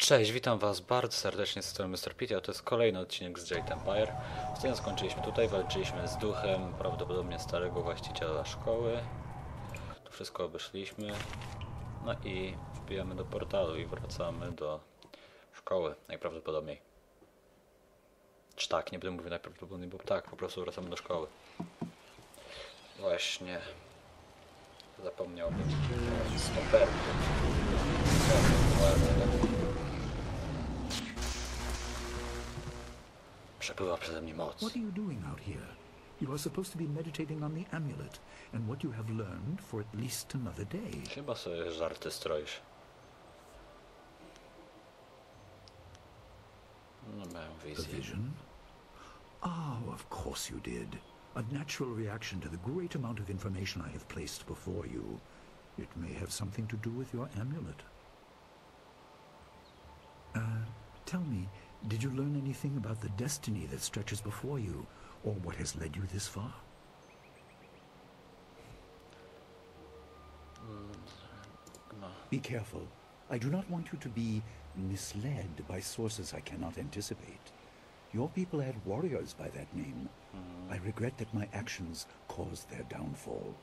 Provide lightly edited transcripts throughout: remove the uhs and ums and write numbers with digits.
Cześć, witam was bardzo serdecznie z strony Mr. Pity, a to jest kolejny odcinek z Jade Empire. Ostatnio skończyliśmy tutaj, walczyliśmy z duchem, prawdopodobnie starego właściciela szkoły. Tu wszystko obeszliśmy. No i wbijamy do portalu i wracamy do szkoły, najprawdopodobniej. Czy tak, nie będę mówił najprawdopodobniej, bo tak, po prostu wracamy do szkoły. Właśnie. Zapomniałbym. Super. Przepływa przeze mnie moc. What are you doing out here? You are supposed to be meditating on the amulet and what you have learned for at least another day. Chyba sobie żarty stroisz. No mają A wizję. vision? Oh, of course you did. A natural reaction to the great amount of information I have placed before you. It may have something to do with your amulet. Tell me, did you learn anything about the destiny that stretches before you, or what has led you this far? No. Be careful. I do not want you to be misled by sources I cannot anticipate. Your people had warriors by that name. I regret that my actions caused their downfall.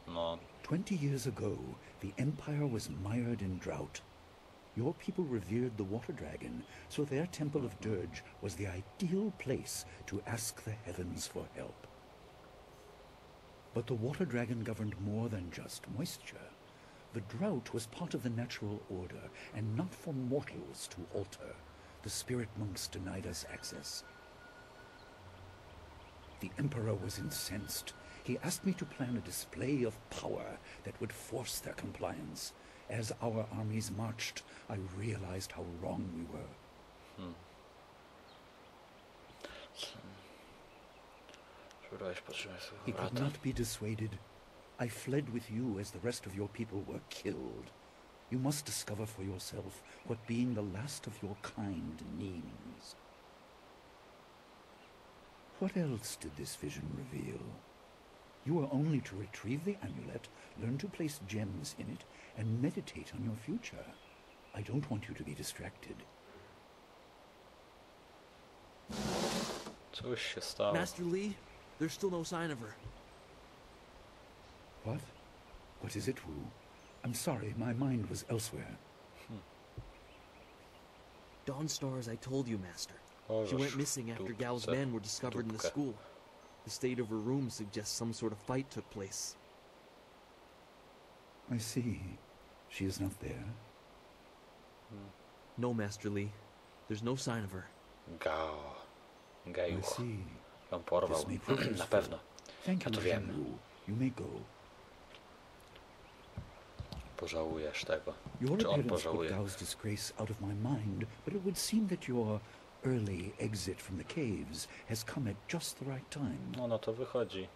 No. 20 years ago, the Empire was mired in drought. Your people revered the water dragon, so their temple of Dirge was the ideal place to ask the heavens for help. But the water dragon governed more than just moisture. The drought was part of the natural order, and not for mortals to alter. The spirit monks denied us access. The Emperor was incensed. He asked me to plan a display of power that would force their compliance. As our armies marched, I realized how wrong we were. He could not be dissuaded. I fled with you as the rest of your people were killed. You must discover for yourself what being the last of your kind means. What else did this vision reveal? You are only to retrieve the amulet, learn to place gems in it, and meditate on your future. I don't want you to be distracted. Cóż się stało? Master Lee, there's still no sign of her. What? What is it, Wu? I'm sorry, my mind was elsewhere. Dawnstar, as I told you, Master. O, She went żeż missing after dupce, Gao's men were discovered in the dupkę. school. The state of her room suggests some sort of fight took place. I see. She is not there. No, Master Lee. There's no sign of her. Gao. I Gajuch. see. Ją porwał. This may prove Na useful. pewno. Thank Ja you, to wiem. Wu. You may go. Pożałujesz tego. Your Czy on appearance put pożałuje? Gao's disgrace out of my mind, but it would seem that your early exit from the caves has come at just the right time. No to wychodzi.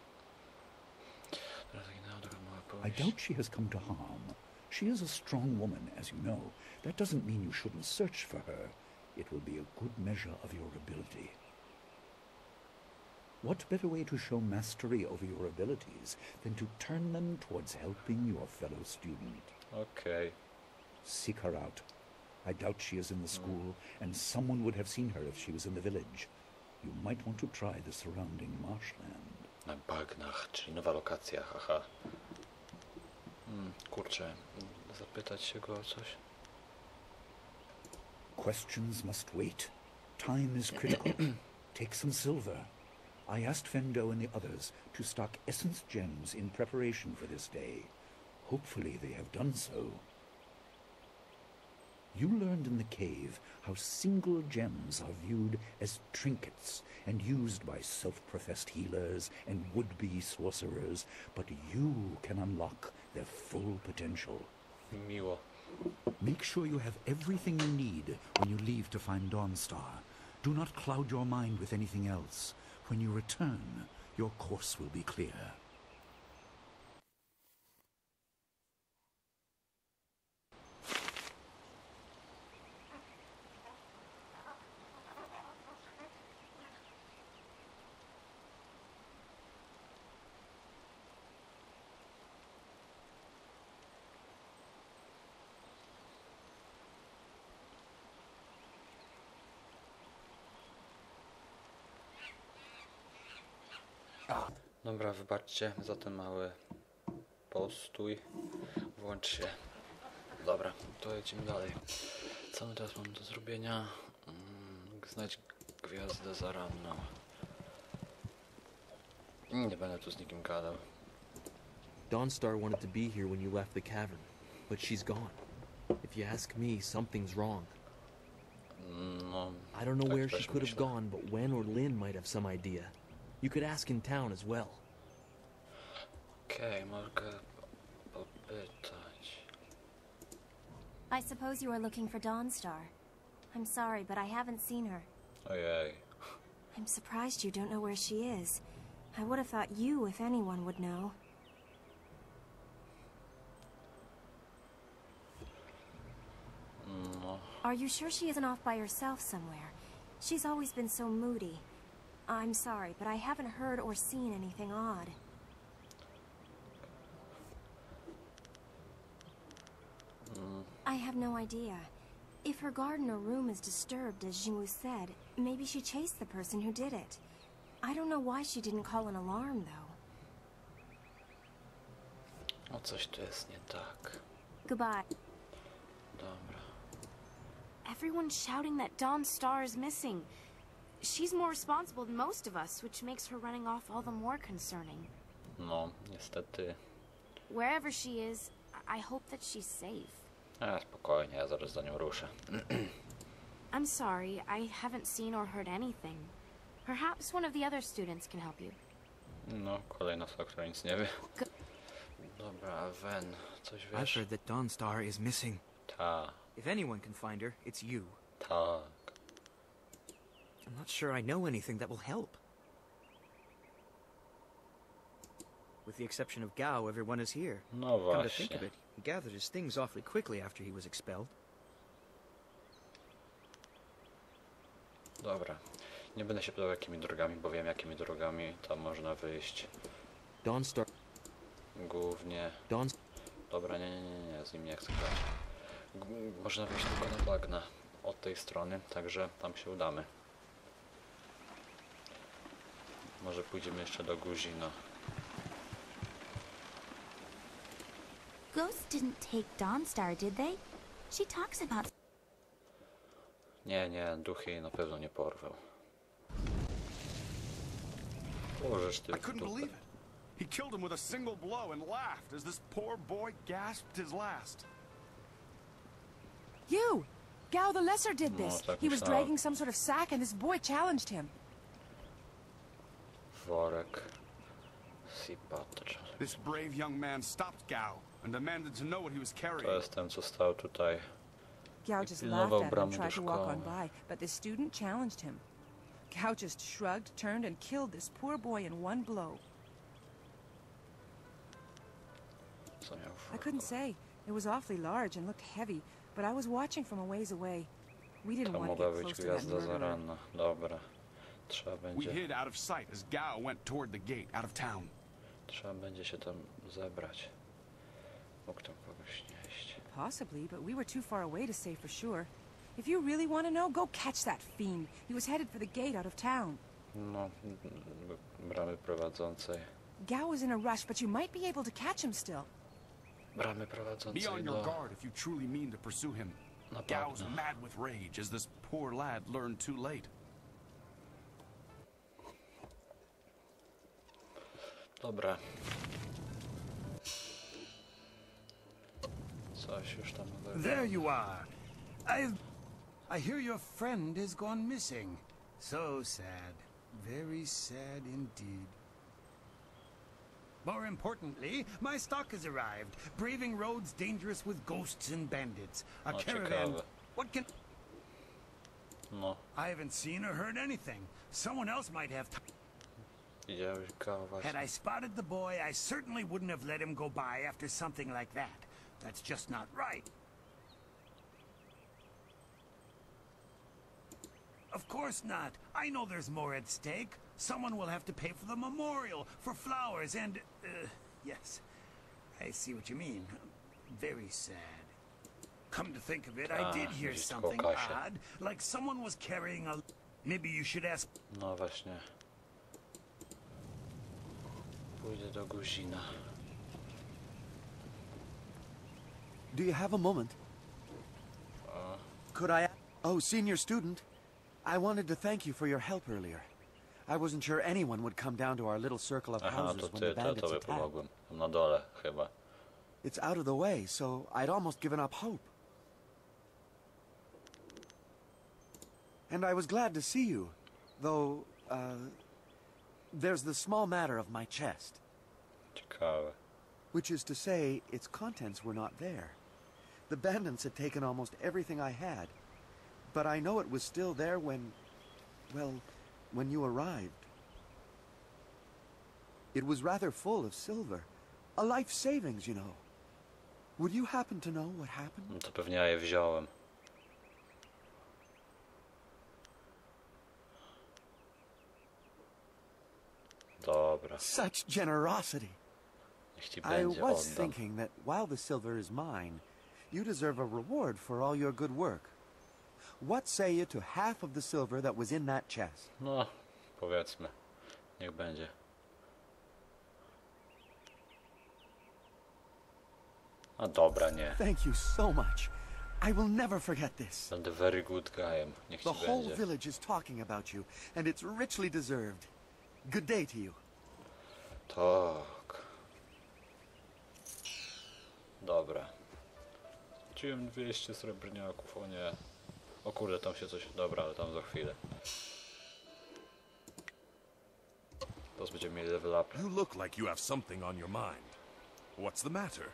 I doubt she has come to harm. She is a strong woman, as you know. That doesn't mean you shouldn't search for her. It will be a good measure of your ability. What better way to show mastery over your abilities than to turn them towards helping your fellow student? Okej. Seek her out. I doubt she is in the school, and someone would have seen her if she was in the village. You might want to try the surrounding marshland. Na bagnach, czyli nowa lokacja, haha. Kurczę, zapytać się go o coś? Questions must wait. Time is critical. Take some silver. I asked Fendo and the others to stock essence gems in preparation for this day. Hopefully they have done so. You learned in the cave how single gems are viewed as trinkets and used by self-professed healers and would-be sorcerers, but you can unlock their full potential. Miło. Make sure you have everything you need when you leave to find Dawnstar. Do not cloud your mind with anything else. When you return, your course will be clear. Dobra, wybaczcie za ten mały postój. Włącz się. Dobra, to jedziemy dalej. Co my teraz mamy do zrobienia? Znajdź gwiazdę za ranną. Nie będę tu z nikim gadał. Dawnstar wanted to be here when you left the cavern, but she's gone. If you ask me, something's wrong. No, I don't know tak where she też could have myślę. gone, but Wen or Lin might have some idea. You could ask in town as well. Okej, mogę popytać. I suppose you are looking for Dawnstar. I'm sorry, but I haven't seen her. Ojej. I'm surprised you don't know where she is. I would have thought you, if anyone, would know. No, Are you sure she isn't off by herself somewhere? She's always been so moody. I'm sorry, but I haven't heard or seen anything odd. I have no idea. If her garden or room is disturbed, as Jimu said, maybe she chased the person who did it. I don't know why she didn't call an alarm, though. o coś tu jest nie tak. Goodbye. Dobra. Everyone's shouting that Dawnstar is missing. She's more responsible than most of us, which makes her running off all the more concerning. No, niestety. Wherever she is, I hope that she's safe. Spokojnie, ja zaraz za nią ruszę. I'm sorry, I haven't seen or heard anything. Perhaps one of the other students can help you. No, kolejna osoba, która nic nie wie. Dobra, a Wen, coś I've wiesz? heard that Dawnstar is missing. Ta, If anyone can find her, it's you. tak. I'm not sure I know anything that will help. With the exception of Gao, everyone is here. No Come to think właśnie. of it, he gathered his things awfully quickly after he was expelled. Dobra. Nie będę się pytał jakimi drogami, bo wiem jakimi drogami tam można wyjść. Dawnstar... Głównie... Dawns... Dobra, nie, z nim nie chcę grać. Można wyjść tylko na bagna od tej strony, także tam się udamy. Może pójdziemy jeszcze do Guzina. Ghosts didn't take Dawnstar, did they? She talks about... Nie, duchy jej na pewno nie porwał. Położysz ty I w couldn't dupę. believe it. He killed him with a single blow and laughed as this poor boy gasped his last. You! Gao the Lesser did No, this. tak He was myślałem. dragging some sort of sack and this boy challenged him. Worek. Sipacz. This brave young man stopped Gao and demanded to know what he was To carrying. jest ten, co stał tutaj. Gao I just pilnował laughed at him bramy and do tried to walk on szkoły. by, but the student challenged him. Gao just shrugged, turned, and killed this poor boy in one blow. Co miał w I couldn't worku? say. It was awfully large and looked heavy, but I was watching from a ways away. We didn't To want to mogła get być close to that gwiazda murderer. zaranna. Dobra. Trzeba We będzie... hid out of sight as Gao went toward the gate out of town. Trzeba będzie się tam zebrać. Mógł tam kogoś nieść. Possibly, but we were too far away to say for sure. If you really want to know, go catch that fiend. He was headed for the gate out of town. No, bramy prowadzącej. Gao was in a rush, but you might be able to catch him still. Bramy Be prowadzącej on your do... guard if you truly mean to pursue him. Na Gao's bagna. mad with rage as this poor lad learned too late. Dobra. Coś już tam nowego. There you are. I hear your friend has gone missing. So sad. Very sad indeed. More importantly, my stock has arrived, braving roads dangerous with ghosts and bandits. A O, caravan. ciekawe. What can... No, I haven't seen or heard anything. Someone else might have... widziałeś go Had właśnie. I spotted the boy, I certainly wouldn't have let him go by after something like that. That's just not right. Of course not. I know there's more at stake. Someone will have to pay for the memorial, for flowers, and... yes. I see what you mean. Very sad. Come to think of it, I did hear widzisz something Kasia. odd. Like someone was carrying a... Maybe you should ask... No właśnie. Pójdę do Guzina. Do you have a moment? Could I... Oh, senior student. I wanted to thank you for your help earlier. I wasn't sure anyone would come down to our little circle of Aha, houses to when ty, the to bandits tobie attacked. pomogłem. Na dole chyba. It's out of the way, so I'd almost given up hope. And I was glad to see you, though, there's the small matter of my chest. Ciekawe. Which is to say, its contents were not there. The bandits had taken almost everything I had. But I know it was still there when... well, when you arrived. It was rather full of silver. A life savings, you know. Would you happen to know what happened? No to pewnie ja je wziąłem. Dobra. Such generosity. Niech ci I będzie, was oddam. thinking that while the silver is mine, you deserve a reward for all your good work. What say you to half of the silver that was in that chest? No, powiedzmy. Niech będzie. A dobra, nie. Thank you so much. I will never forget this. Będę very good guyem. Niech ci The whole będzie. village is talking about you, and it's richly deserved. Good day to you. Tak. Dobra. Rzuciłem 200 srebrniaków, o nie. O kurde, tam się coś... Dobra, ale tam za chwilę. Teraz będziemy mieli level up. You look like you have something on your mind. What's the matter?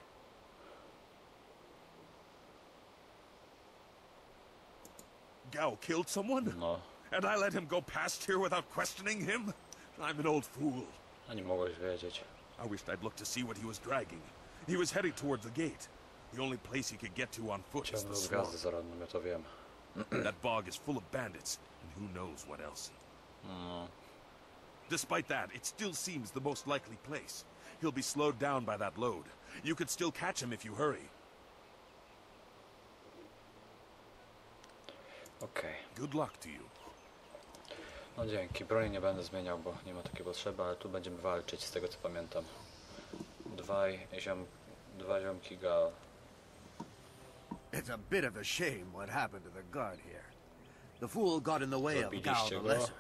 Gao killed someone? No. And I let him go past here without questioning him? I'm an old fool. A nie mogłeś wiedzieć. I wished I'd looked to see what he was dragging. He was heading towards the gate. The only place he could get to on foot is the Ciągnął swamp. gwiazdy zaradne, ja to wiem. That bog is full of bandits, and who knows what else. No. Despite that, it still seems the most likely place. He'll be slowed down by that load. You could still catch him if you hurry. Okej. Good luck to you. No dzięki. Broni nie będę zmieniał, bo nie ma takiej potrzeby, ale tu będziemy walczyć, z tego co pamiętam. Dwa ziomki Gao. It's a bit of a shame what happened to the guard here. The fool got in the way of Gao Zabiliście the go? Lesser.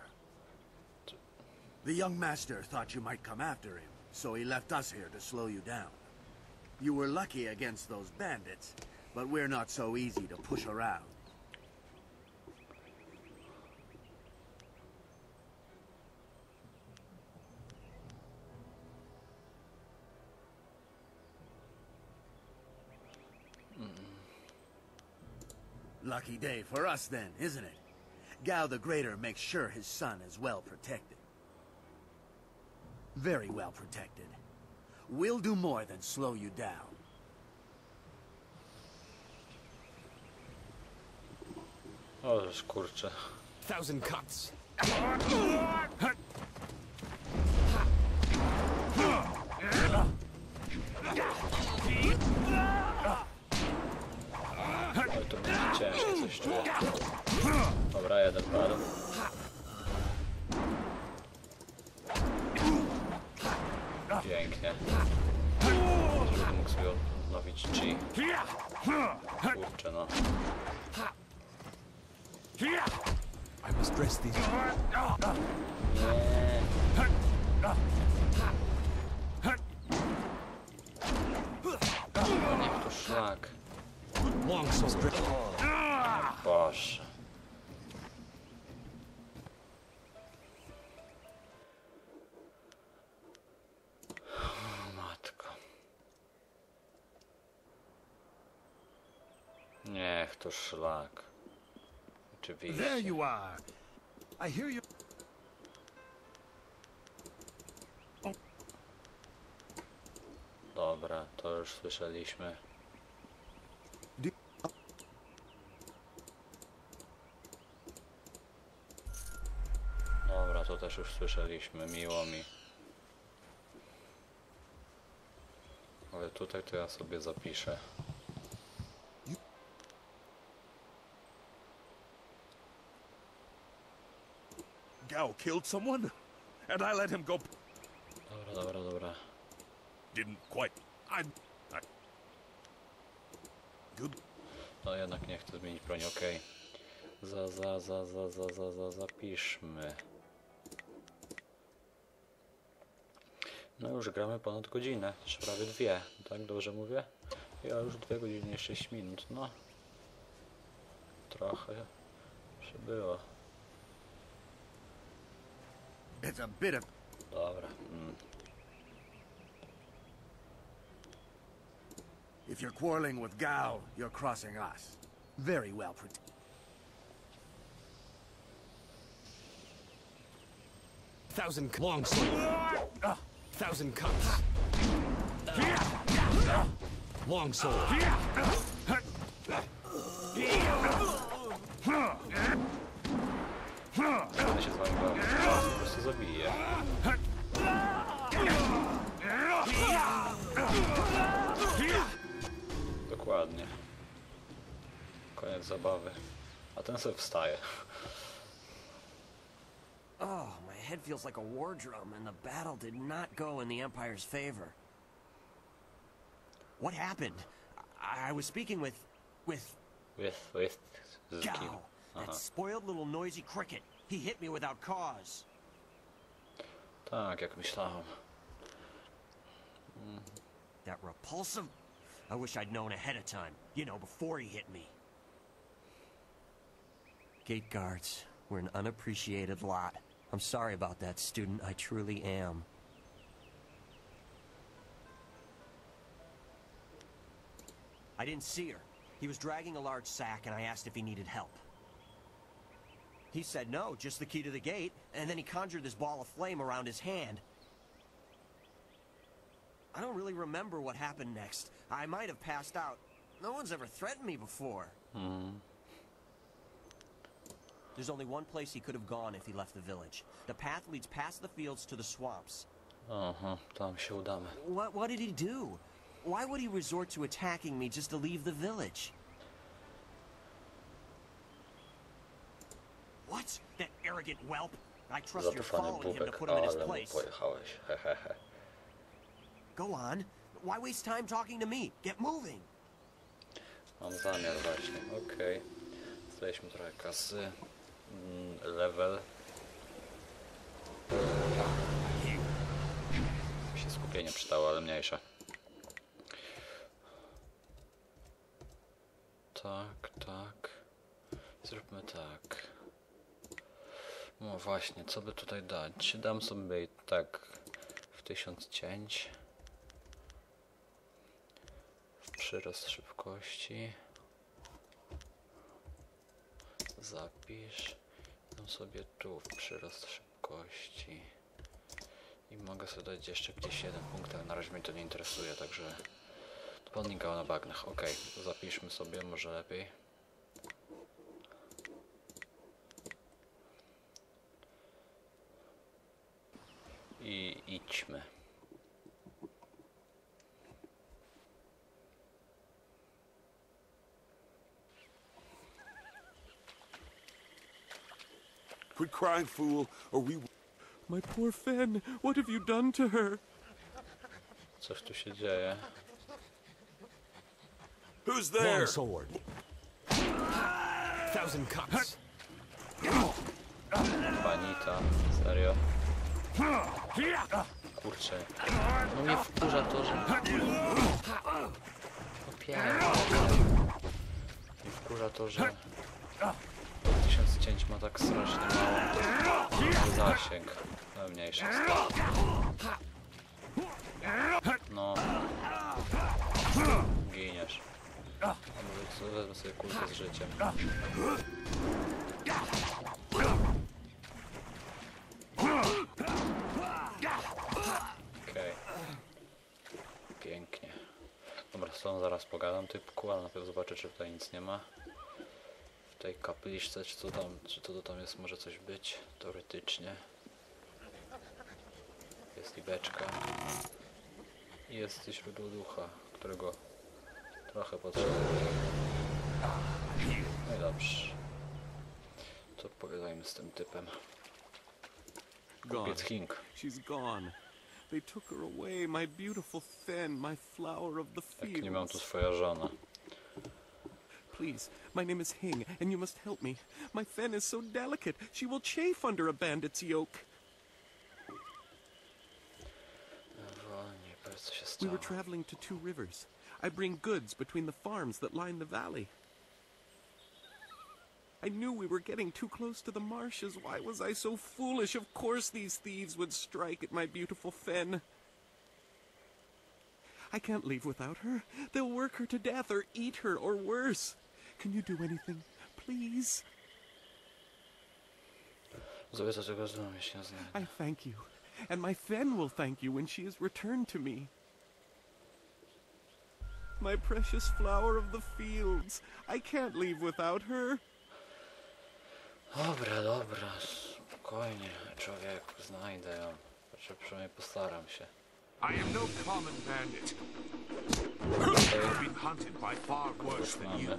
The young master thought you might come after him, so he left us here to slow you down. You were lucky against those bandits, but we're not so easy to push around. Lucky day for us then, isn't it? Gao the Greater makes sure his son is well protected. Very well protected. We'll do more than slow you down. O, żeż kurczę. 1,000 cuts. Oj, to będzie ciężkie, coś czuję. Dobra, jeden padł. Pięknie. Żeby mógł sobie odnowić G. Kurczę, no. I must dress these. Niech to szlak. Long so strict. Boże. O, matko. Niech to szlak. There Oczywiście. you are. I hear you. Dobra, to już słyszeliśmy. Dobra, to też już słyszeliśmy, miło mi. Ale tutaj to ja sobie zapiszę. Gao killed someone? And I let him go... Dobra, Dobra. Didn't quite. I... Good. No jednak nie chcę zmienić broni, okej. Zapiszmy. No już gramy ponad godzinę, czy prawie 2, tak dobrze mówię? Ja już 2 godziny 6 minut, no. Trochę przybyło. It's a bit of... Dobra. If you're quarreling with Gal, you're crossing us. Very well protected. Thousand long sword. Thousand cuts. Long sword. Będę się z wami bawił, po prostu zabiję. Dokładnie. Koniec zabawy. A ten sobie wstaje. Oh, my head feels like a war drum, and the battle did not go in the Empire's favor. What happened? I was speaking with Gal, that spoiled little noisy cricket. He hit me without cause. Tak, jak myślałem. That repulsive... I wish I'd known ahead of time. You know, before he hit me. Gate guards, we're an unappreciated lot. I'm sorry about that, student. I truly am. I didn't see her. He was dragging a large sack, and I asked if he needed help. He said no, just the key to the gate, and then he conjured this ball of flame around his hand. I don't really remember what happened next. I might have passed out. No one's ever threatened me before. There's only one place he could have gone if he left the village. The path leads past the fields to the swamps. Tam się udamy. What did he do? Why would he resort to attacking me just to leave the village? What? That arrogant whelp? I trust you're following him to put him in his place. Go on. Why waste time talking to me? Get moving. Mam zamiar właśnie, okej. Zdaliśmy trochę kasy. Level. Mi się skupienie przydało, ale mniejsze. Tak. Zróbmy tak. No właśnie, co by tutaj dać? Dam sobie tak w 1000 cięć. Przyrost szybkości. Zapisz. Dam sobie tu w przyrost szybkości. I mogę sobie dać jeszcze gdzieś 1 punkt, ale na razie mnie to nie interesuje, także podnikał na bagnach. Ok, zapiszmy sobie, może lepiej. I idźmy. Quit crying, fool, or we... My poor Fen, what have you done to her? Coś tu się dzieje. Who's there? Long sword. Thousand cuts. Panita, serio. Kurczę. No mnie wkurza to, że... Mnie wkurza to, że... 1000 cięć ma tak strasznie mało zasięg. No mniejsza no. Giniesz. A może co, wezmę sobie kulkę z życiem. Okej. Pięknie. Dobra, z tą zaraz pogadam typku, ale najpierw zobaczę, czy tutaj nic nie ma. W tej kapliczce, czy to tam jest, może coś być, teoretycznie. Jest i beczka. I jest źródło ducha, którego trochę potrzebuję. No i dobrze. To pogadajmy z tym typem. Kupiec Hink. She's gone. They took her away, my beautiful Fen, my flower of the Jak nie mam tu fields. swoja żona. Please, my name is Hing, and you must help me. My Fen is so delicate, she will chafe under a bandit's yoke. Wolniej, powiedz co się We stało. were traveling to 2 rivers. I bring goods between the farms that line the valley. I knew we were getting too close to the marshes. Why was I so foolish? Of course these thieves would strike at my beautiful Fen. I can't leave without her. They'll work her to death or eat her or worse. Can you do anything? Please? Zrobię to, czego znam, jeśli nie znajdę. I thank you. And my Fen will thank you when she is returned to me. My precious flower of the fields. I can't leave without her. Dobra, dobra, spokojnie, człowieku, znajdę ją. Znaczy, przynajmniej postaram się. I am no common bandit. I've been hunted by far worse than you.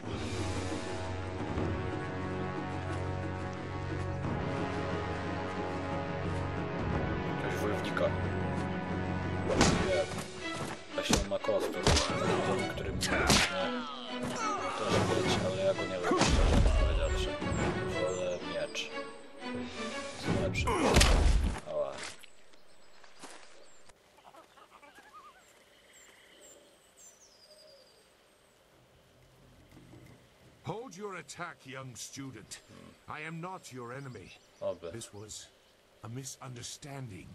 Jakaś wojownika. Nie. Właśnie on ma kostur, który mnie to może być, ale ja go nie lubię, szczerze powiedziawszy. Wolę miecz. Jest lepszy. Ała. Hold your attack, young student. I am not your enemy. Oby. This was a misunderstanding.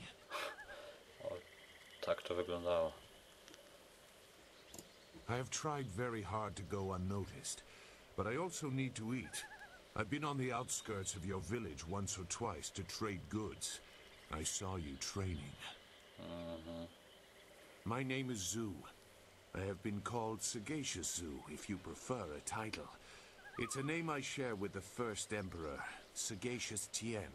O, tak to wyglądało. I have tried very hard to go unnoticed, but I also need to eat. I've been on the outskirts of your village once or twice to trade goods. I saw you training. My name is Zhu. I have been called Sagacious Zhu, if you prefer a title. It's a name I share with the first emperor, Sagacious Tien.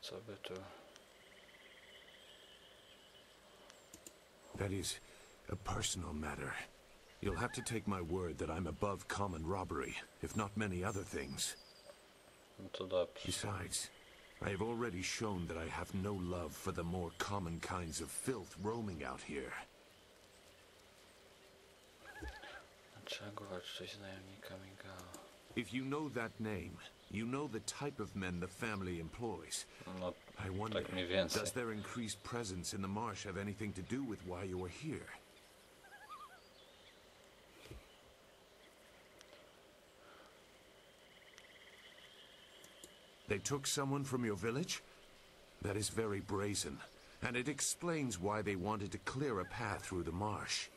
Co by tu... That is a personal matter. You'll have to take my word that I'm above common robbery, if not many other things. No to dobrze. Besides, I have already shown that I have no love for the more common kinds of filth roaming out here. Dlaczego walczyć z najemnikami Gao? If you know that name, you know the type of men the family employs. No, I wonder, tak mniej więcej. does their increased presence in the marsh have anything to do with why you are here? They took someone from your village? That is very brazen, and it explains why they wanted to clear a path through the marsh.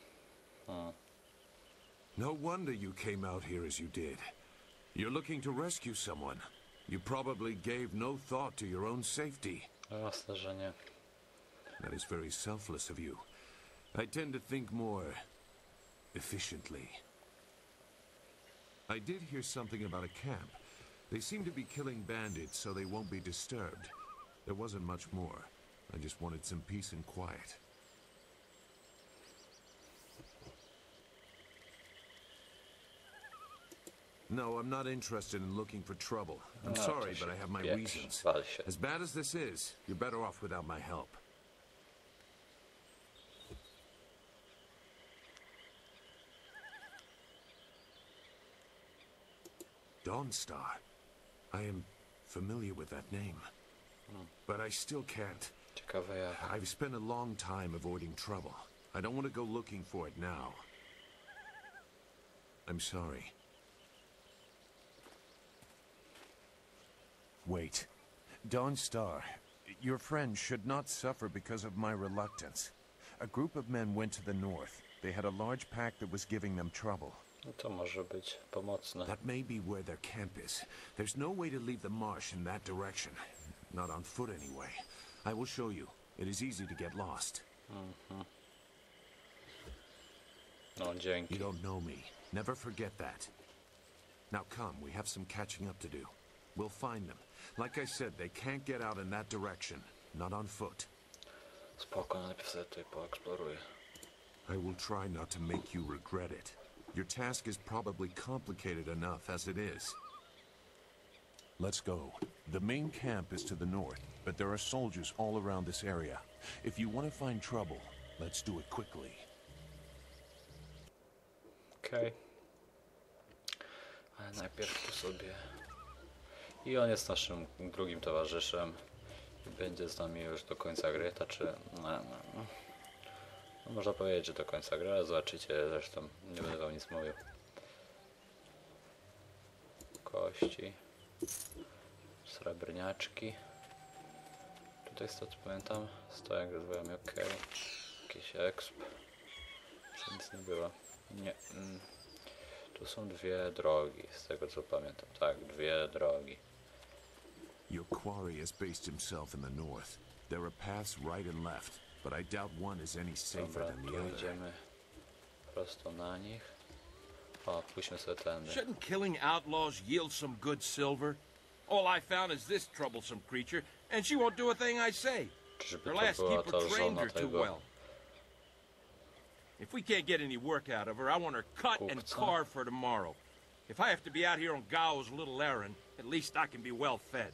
No wonder you came out here as you did. You're looking to rescue someone. You probably gave no thought to your own safety. Jasne, że nie. That is very selfless of you. I tend to think more efficiently. I did hear something about a camp. They seem to be killing bandits so they won't be disturbed. There wasn't much more. I just wanted some peace and quiet. No, I'm not interested in looking for trouble. I'm No, sorry, to but się I have my pieprz, reasons. wal się. As bad as this is, you're better off without my help. Dawnstar. I am familiar with that name. But I still can't. Ciekawe jak. I've spent a long time avoiding trouble. I don't want to go looking for it now. I'm sorry. Wait. Dawnstar, your friend should not suffer because of my reluctance. A group of men went to the north. They had a large pack that was giving them trouble. No to może być pomocne. That may be where their camp is. There's no way to leave the marsh in that direction. Not on foot anyway. I will show you. It is easy to get lost. No, dzięki. You don't know me. Never forget that. Now come, we have some catching up to do. We'll find them. Like I said, they can't get out in that direction. Not on foot. Spoko, najpierw sobie tutaj poeksploruję. I will try not to make you regret it. Your task is probably complicated enough as it is. Let's go. The main camp is to the north, but there are soldiers all around this area. If you want to find trouble, let's do it quickly. Okej. Ale najpierw tu sobie... I on jest naszym drugim towarzyszem. I będzie z nami już do końca gry, no, można powiedzieć, że do końca gry, ale zobaczycie, zresztą nie będę wam nic mówił. Kości. Srebrniaczki. Tutaj z to co pamiętam, stoję jak rozwijamy, ok. Jakiś exp. Czy nic nie było? Nie. Tu są dwie drogi, z tego co pamiętam. Tak, dwie drogi. Your quarry has based himself in the north. There are paths right and left, but I doubt one is any safer Dobra, than the tu other. idziemy prosto na nich. O, pójdźmy sobie tędy. Shouldn't killing outlaws yield some good silver? All I found is this troublesome creature, and she won't do a thing I say. Czyżby Her to last była keeper ta trained żona her too tego well. If we can't get any work out of her, I want her cut and kupca? carved for tomorrow. If I have to be out here on Gao's little errand, at least I can be well fed.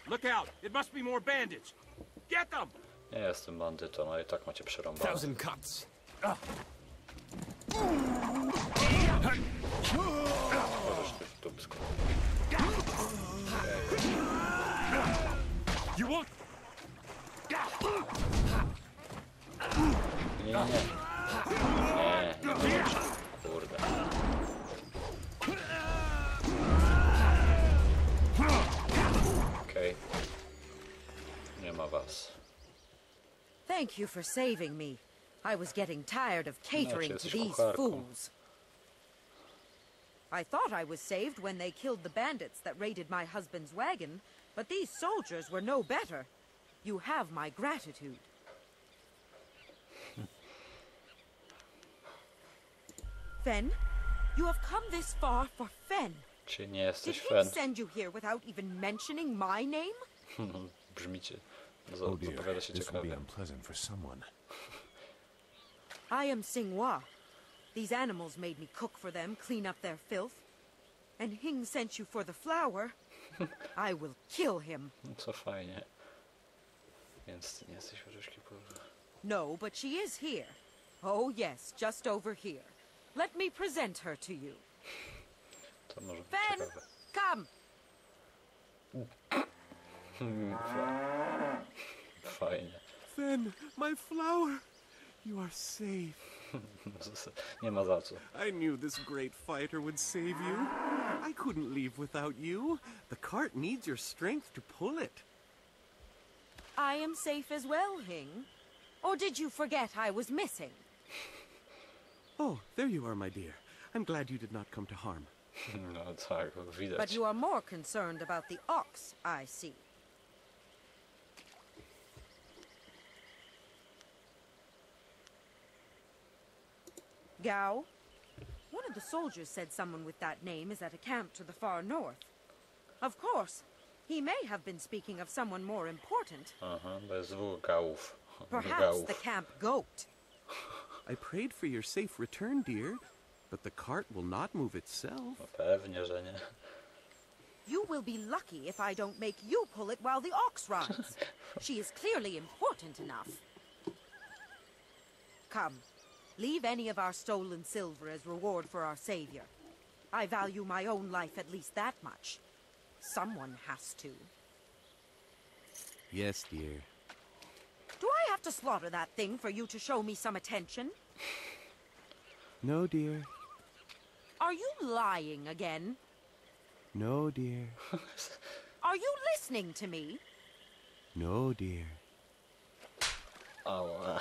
Look out! It must be more bandits! Get them! Nie jestem bandytą, ale i tak macie przerąbane. Thousand cuts. Możesz ty w dupsku. You won't. Nie, nie. Nie, nie możesz. Kurde. Okej. Nie ma was. Thank you for saving me. I was getting tired of catering to jesteś these kucharką. fools. I thought I was saved when they killed the bandits that raided my husband's wagon, but these soldiers were no better. You have my gratitude. Fen, you have come this far for Fen. Czy nie Did jesteś he fan? send you here without even mentioning my name? Brzmicie. Oh dear, Zapowiada się this will be ciekawie. unpleasant for someone. I am Singhua. These animals made me cook for them, clean up their filth. And Hing sent you for the flower. I will kill him. No co fajnie. Więc ty nie jesteś orzeszki polowe. No, but she is here. Oh yes, just over here. Let me present her to you. To może być Fen, ciekawe. come. Fajnie. Fen, my flower. You are safe. Nie ma za co. I knew this great fighter would save you. I couldn't leave without you. The cart needs your strength to pull it. I am safe as well, Hing. Or did you forget I was missing? Oh, there you are, my dear. I'm glad you did not come to harm. No tak, widać. But you are more concerned about the ox, I see. Gao? One of the soldiers said someone with that name is at a camp to the far north. Of course, he may have been speaking of someone more important. Aha, bez dwóch gałów. Perhaps the camp goat. I prayed for your safe return, dear, but the cart will not move itself. No pewnie, że nie. You will be lucky if I don't make you pull it while the ox rides. She is clearly important enough. Come, leave any of our stolen silver as reward for our savior. I value my own life at least that much. Someone has to. Yes, dear. Do I have to slaughter that thing for you to show me some attention? No, dear. Are you lying again? No, dear. Are you listening to me? No, dear. Ała.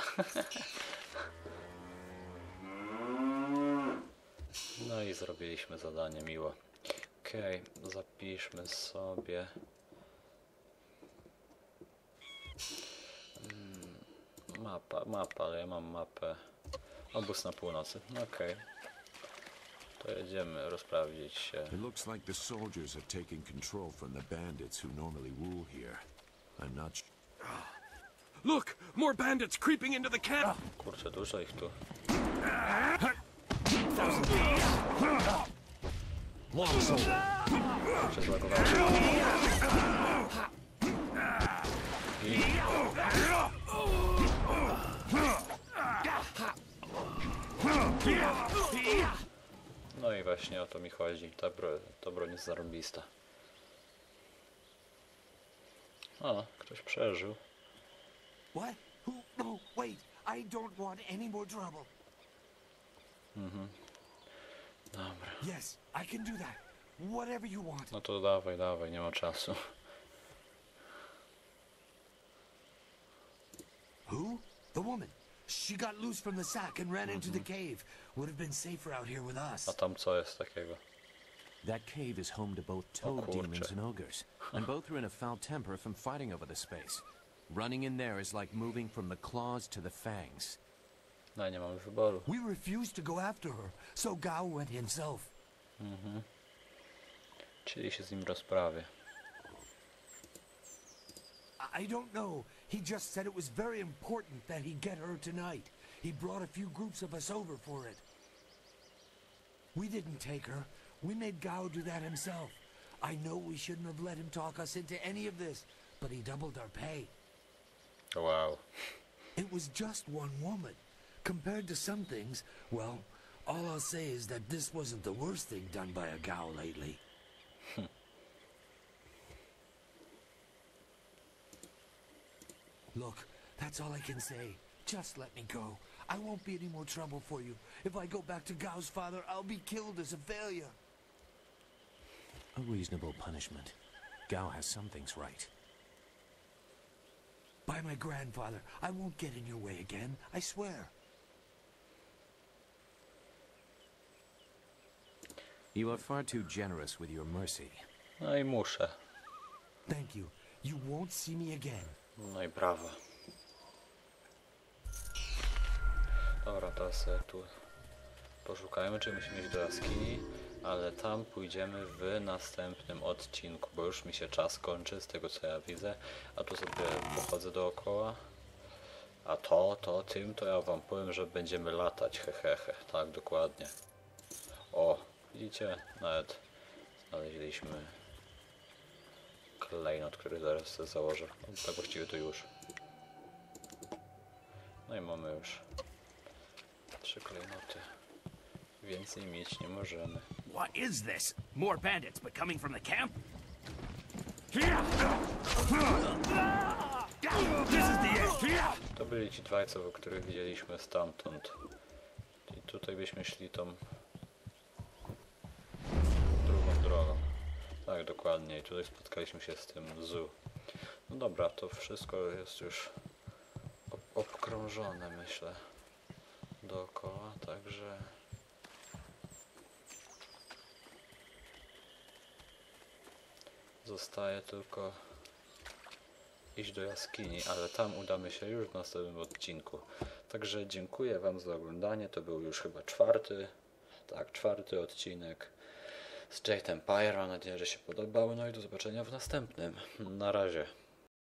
No i zrobiliśmy zadanie miło. Okej, zapiszmy sobie. Mapa, ale ja mam mapę. Obóz na północy. Okej. To jedziemy rozprawić się. It looks like the soldiers have taken control from the bandits who normally rule here. I'm not Look! More bandits creeping into the camp! Kurczę, dużo ich tu. Kurczę, zlagowało. No i właśnie o to mi chodzi. Ta broń jest zarąbista. O, ktoś przeżył. What? Who? No, wait. I don't want any more trouble. Dobra. Yes, I can do that. Whatever you want. No to dawaj, dawaj, nie ma czasu. Who? The woman. She got loose from the sack and ran into the cave. Would have been safer out here with us. A tam co jest takiego? That cave is home to both toad demons and ogres, and both are in a foul temper from fighting over the space. Running in there is like moving from the claws to the fangs. No nie mamy wyboru. We refused to go after her, so Gao went himself. Czyli się z nim rozprawię. I don't know. He just said it was very important that he get her tonight. He brought a few groups of us over for it. We didn't take her. We made Gao do that himself. I know we shouldn't have let him talk us into any of this, but he doubled our pay. Wow. It was just one woman. Compared to some things, well, all I'll say is that this wasn't the worst thing done by a Gao lately. Look, that's all I can say. Just let me go. I won't be any more trouble for you. If I go back to Gao's father, I'll be killed as a failure. A reasonable punishment. Gao has some things right. By my grandfather, I won't get in your way again. I swear. You are far too generous with your mercy. No i muszę. Thank you. You won't see me again. No i brawo. Dobra, teraz tu poszukajmy, czy musimy iść do jaskini, ale tam pójdziemy w następnym odcinku, bo już mi się czas kończy z tego co ja widzę, a tu sobie pochodzę dookoła. A tym to ja wam powiem, że będziemy latać, hehehe, tak dokładnie. O, widzicie, nawet znaleźliśmy klejnot, który zaraz sobie założę. No, tak właściwie to już. No i mamy już 3 klejnoty. Więcej mieć nie możemy. What is this? More bandits, but coming from the camp? To byli ci dwajcy, których widzieliśmy stamtąd. I tutaj byśmy szli tą drugą drogą. Tak, dokładnie. I tutaj spotkaliśmy się z tym zoo. No dobra, to wszystko jest już obkrążone, myślę, dookoła, także zostaje tylko iść do jaskini, ale tam udamy się już w następnym odcinku. Także dziękuję wam za oglądanie. To był już chyba czwarty odcinek z Jade Empire. Mam nadzieję, że się podobało. No i do zobaczenia w następnym. Na razie.